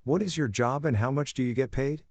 What is your job and how much do you get paid?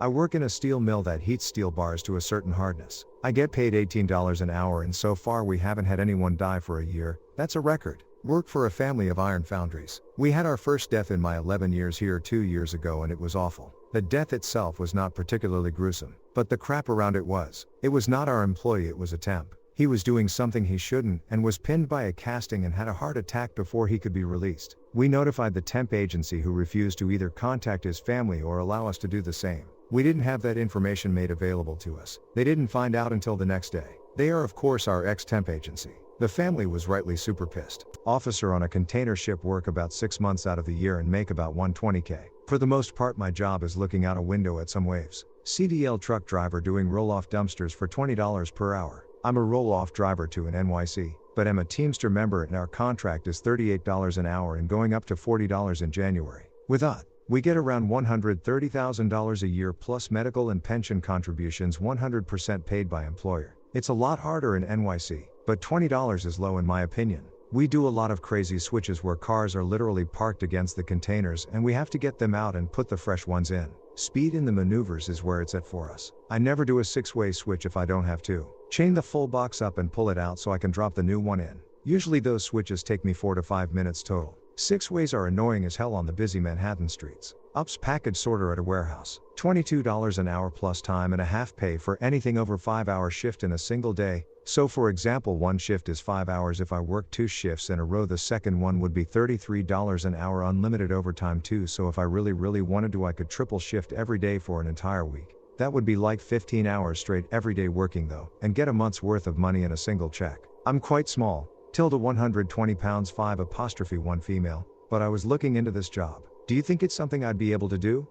I work in a steel mill that heats steel bars to a certain hardness. I get paid $18 an hour and so far we haven't had anyone die for a year. That's a record. Work for a family of iron foundries. We had our first death in my 11 years here 2 years ago and it was awful. The death itself was not particularly gruesome, but the crap around it was. It was not our employee, it was a temp. He was doing something he shouldn't and was pinned by a casting and had a heart attack before he could be released. We notified the temp agency who refused to either contact his family or allow us to do the same. We didn't have that information made available to us. They didn't find out until the next day. They are of course our ex-temp agency. The family was rightly super pissed. Officer on a container ship, work about 6 months out of the year and make about $120K. For the most part my job is looking out a window at some waves. CDL truck driver doing roll-off dumpsters for $20 per hour. I'm a roll-off driver to an NYC, but am a Teamster member and our contract is $38 an hour and going up to $40 in January. With that, we get around $130,000 a year plus medical and pension contributions 100% paid by employer. It's a lot harder in NYC, but $20 is low in my opinion. We do a lot of crazy switches where cars are literally parked against the containers and we have to get them out and put the fresh ones in. Speed in the maneuvers is where it's at for us. I never do a 6-way switch if I don't have to. Chain the full box up and pull it out so I can drop the new one in. Usually those switches take me 4 to 5 minutes total. 6-ways are annoying as hell on the busy Manhattan streets. Ups package sorter at a warehouse. $22 an hour plus time and a half pay for anything over 5-hour shift in a single day. So for example, one shift is 5 hours. If I work 2 shifts in a row, the second one would be $33 an hour, unlimited overtime too. So if I really wanted to, I could triple shift every day for an entire week. That would be like 15 hours straight every day working though, and get a month's worth of money in a single check. I'm quite small, tilde 120 pounds 5'1" female, but I was looking into this job. Do you think it's something I'd be able to do?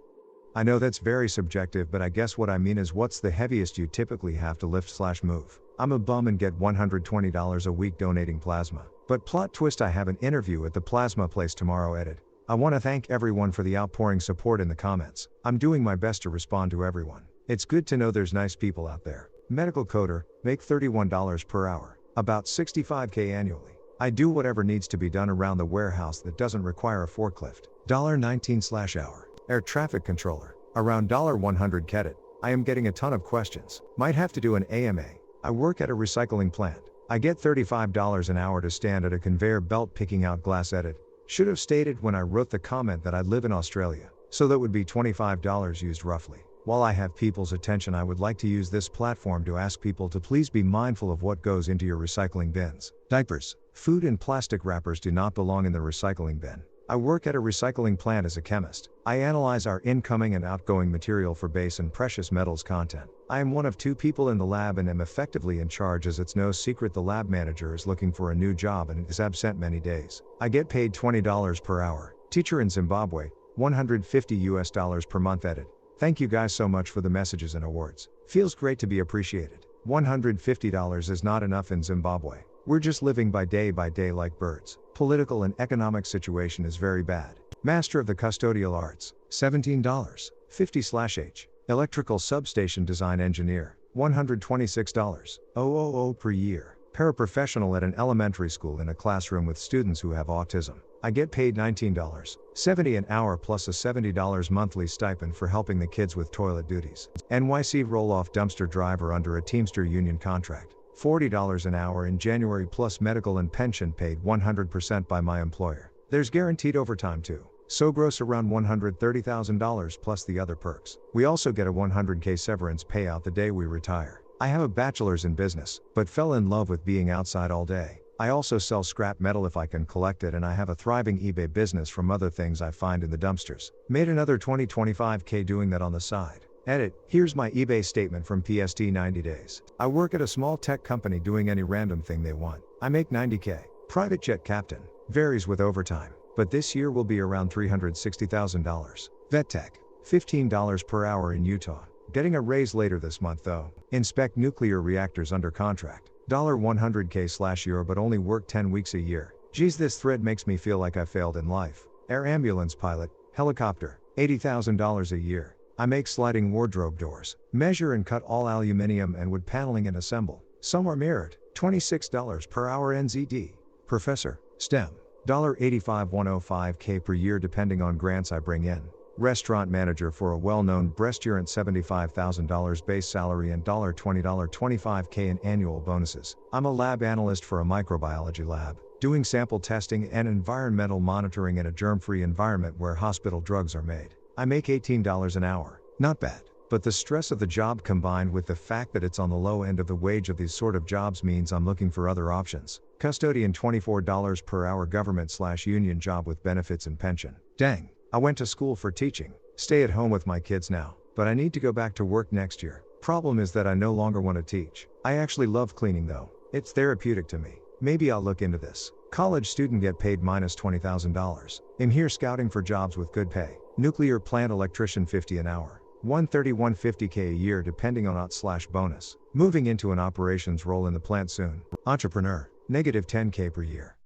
I know that's very subjective, but I guess what I mean is what's the heaviest you typically have to lift/move? I'm a bum and get $120 a week donating plasma. But plot twist, I have an interview at the plasma place tomorrow. Edit. I want to thank everyone for the outpouring support in the comments. I'm doing my best to respond to everyone. It's good to know there's nice people out there. Medical coder, make $31 per hour. About $65K annually. I do whatever needs to be done around the warehouse that doesn't require a forklift. $19/hour. Air traffic controller. Around $100 Kedit. I am getting a ton of questions. Might have to do an AMA. I work at a recycling plant. I get $35 an hour to stand at a conveyor belt picking out glass. Edit. Should have stated when I wrote the comment that I live in Australia. So that would be $25 used roughly. While I have people's attention, I would like to use this platform to ask people to please be mindful of what goes into your recycling bins. Diapers, food and plastic wrappers do not belong in the recycling bin. I work at a recycling plant as a chemist. I analyze our incoming and outgoing material for base and precious metals content. I am one of 2 people in the lab and am effectively in charge, as it's no secret the lab manager is looking for a new job and is absent many days. I get paid $20 per hour. Teacher in Zimbabwe, $150 per month. Edit. Thank you guys so much for the messages and awards. Feels great to be appreciated. $150 is not enough in Zimbabwe. We're just living by day like birds. Political and economic situation is very bad. Master of the Custodial Arts, $17.50/H. Electrical Substation Design Engineer, $126,000 per year. Paraprofessional at an elementary school in a classroom with students who have autism. I get paid $19.70 an hour plus a $70 monthly stipend for helping the kids with toilet duties. NYC roll-off dumpster driver under a Teamster union contract. $40 an hour in January plus medical and pension paid 100% by my employer. There's guaranteed overtime too. So gross around $130,000 plus the other perks. We also get a $100K severance payout the day we retire. I have a bachelor's in business, but fell in love with being outside all day. I also sell scrap metal if I can collect it, and I have a thriving eBay business from other things I find in the dumpsters. Made another 25K doing that on the side. Edit. Here's my eBay statement from PST 90 days. I work at a small tech company doing any random thing they want. I make $90K. Private jet captain. Varies with overtime. But this year will be around $360,000. Vet tech. $15 per hour in Utah. Getting a raise later this month though. Inspect nuclear reactors under contract. $100K/year, but only work 10 weeks a year. Geez, this thread makes me feel like I failed in life. Air ambulance pilot. Helicopter. $80,000 a year. I make sliding wardrobe doors. Measure and cut all aluminum and wood paneling and assemble. Some are mirrored. $26 per hour NZD. Professor. STEM. $85,105K per year depending on grants I bring in. Restaurant manager for a well-known restaurant, $75,000 base salary and $25K in annual bonuses. I'm a lab analyst for a microbiology lab, doing sample testing and environmental monitoring in a germ-free environment where hospital drugs are made. I make $18 an hour. Not bad. But the stress of the job combined with the fact that it's on the low end of the wage of these sort of jobs means I'm looking for other options. Custodian, $24 per hour, government/union job with benefits and pension. Dang. I went to school for teaching. Stay at home with my kids now, but I need to go back to work next year. Problem is that I no longer want to teach. I actually love cleaning though. It's therapeutic to me. Maybe I'll look into this. College student get paid minus $20,000. I'm here scouting for jobs with good pay. Nuclear plant electrician, $50 an hour. $130-150K a year depending on ot/bonus. Moving into an operations role in the plant soon. Entrepreneur, -10K per year.